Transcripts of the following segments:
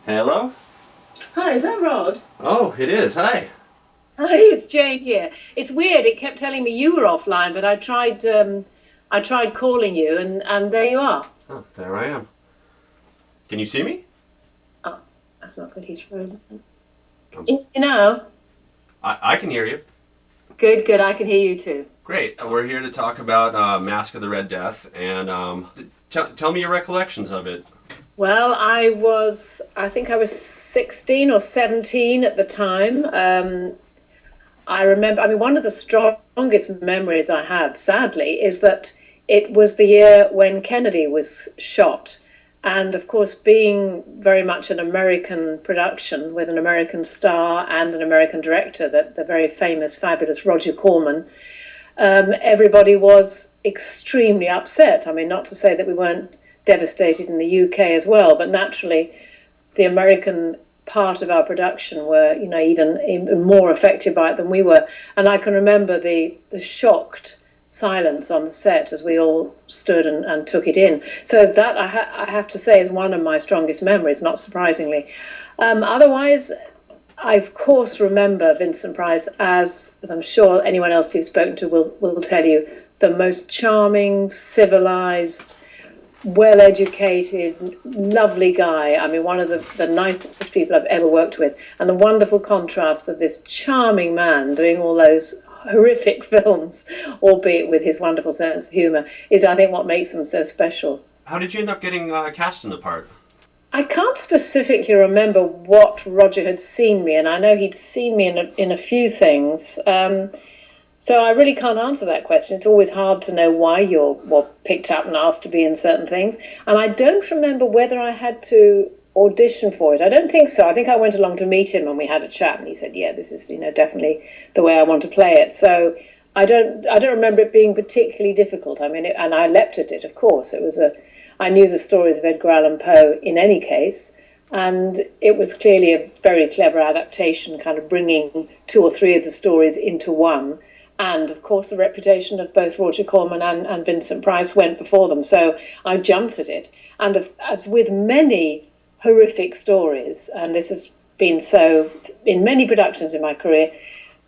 Hello? Hi, is that Rod? Oh, it is. Hi. Hi, it's Jane here. It's weird. It kept telling me you were offline, but I tried calling you, and there you are. Oh, there I am. Can you see me? Oh, that's not good. He's frozen. Um, You know, I can hear you. good, good. I can hear you too. Great. We're here to talk about Mask of the Red Death, and tell me your recollections of it. Well, I think I was 16 or 17 at the time. I remember, I mean, one of the strongest memories I have, sadly, is that it was the year when Kennedy was shot. And of course, being very much an American production with an American star and an American director, the very famous, fabulous Roger Corman, everybody was extremely upset. I mean, not to say that we weren't devastated in the UK as well, but naturally, the American part of our production were, even more affected by it than we were. And I can remember the shocked silence on the set as we all stood and took it in. So that I have to say is one of my strongest memories, not surprisingly. Otherwise, I of course remember Vincent Price as I'm sure anyone else you've spoken to will tell you, the most charming, civilized, well educated, lovely guy. I mean, one of the nicest people I've ever worked with. And the wonderful contrast of this charming man doing all those horrific films, albeit with his wonderful sense of humour, is, I think, what makes them so special. How did you end up getting cast in the part? I can't specifically remember what Roger had seen me, and I know he'd seen me in a few things. So I really can't answer that question. It's always hard to know why you're picked up and asked to be in certain things. And I don't remember whether I had to audition for it. I don't think so. I think I went along to meet him and we had a chat, and he said, "Yeah, this is definitely the way I want to play it." So I don't remember it being particularly difficult. I mean, and I leapt at it. Of course, I knew the stories of Edgar Allan Poe in any case. And it was clearly a very clever adaptation, kind of bringing two or three of the stories into one, and of course the reputation of both Roger Corman and Vincent Price went before them. So I jumped at it. And as with many horrific stories, and this has been so in many productions in my career,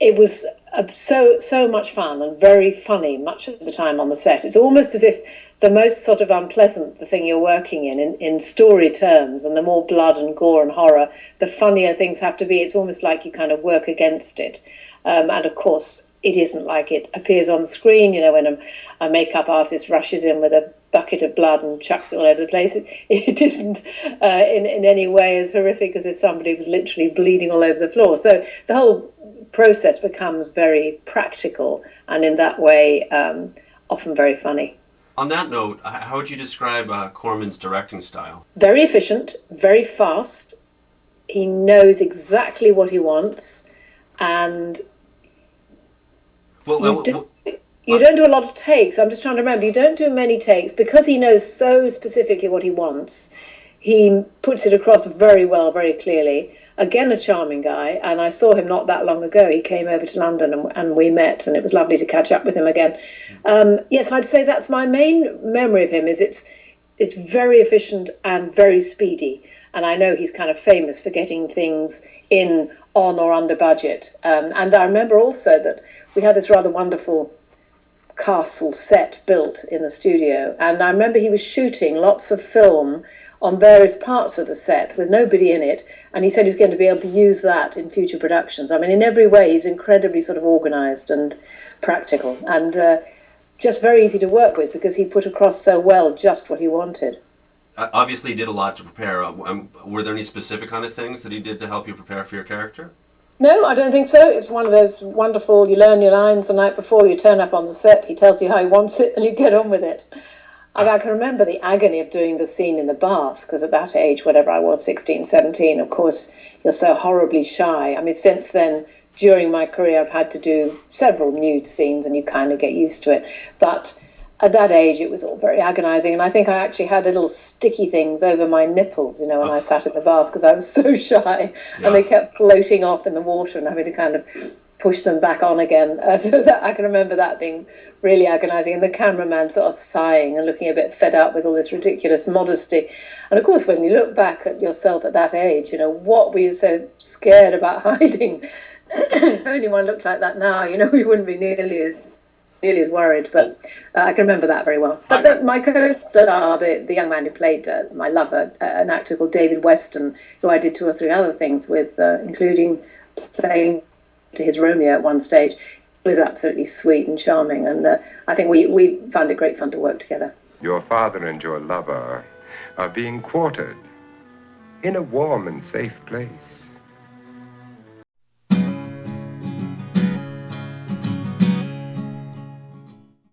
it was so much fun and very funny much of the time on the set. It's almost as if the most sort of unpleasant the thing you're working in story terms, and the more blood and gore and horror, the funnier things have to be. It's almost like you kind of work against it. And of course, it isn't like it appears on the screen, when a makeup artist rushes in with a bucket of blood and chucks it all over the place. It isn't in any way as horrific as if somebody was literally bleeding all over the floor. So the whole process becomes very practical, and in that way, often very funny. On that note, how would you describe Corman's directing style? Very efficient, very fast. He knows exactly what he wants, and Well, you do you don't do a lot of takes. I'm just trying to remember. You don't do many takes because he knows so specifically what he wants. He puts it across very well, very clearly. Again, a charming guy, and I saw him not that long ago. He came over to London and we met, and it was lovely to catch up with him again. Yes, I'd say that's my main memory of him. Is it's very efficient and very speedy, and I know he's kind of famous for getting things in on or under budget. And I remember also that we had this rather wonderful castle set built in the studio. And I remember he was shooting lots of film on various parts of the set with nobody in it. And he said he was going to be able to use that in future productions. I mean, in every way, he's incredibly sort of organised and practical, and just very easy to work with because he put across so well just what he wanted. Obviously, he did a lot to prepare. Were there any specific kind of things that he did to help you prepare for your character? No, I don't think so. It's one of those wonderful, you learn your lines the night before, you turn up on the set, he tells you how he wants it, and you get on with it. I can remember the agony of doing the scene in the bath, because at that age, whatever I was, 16, 17, of course, you're so horribly shy. I mean, since then, during my career, I've had to do several nude scenes, and you kind of get used to it. But at that age, it was all very agonizing. And I think I actually had little sticky things over my nipples, when I sat in the bath, because I was so shy. And Yeah. they kept floating off in the water and having to kind of push them back on again. So that I can remember that being really agonising, and the cameraman sort of sighing and looking a bit fed up with all this ridiculous modesty. And of course, when you look back at yourself at that age, you know, what were you so scared about hiding? If only one looked like that now, you know, we wouldn't be nearly as worried. But I can remember that very well. But my co-star, the young man who played my lover, an actor called David Weston, who I did 2 or 3 other things with, including playing to his Romeo at one stage, was absolutely sweet and charming, and I think we found it great fun to work together. Your father and your lover are being quartered in a warm and safe place.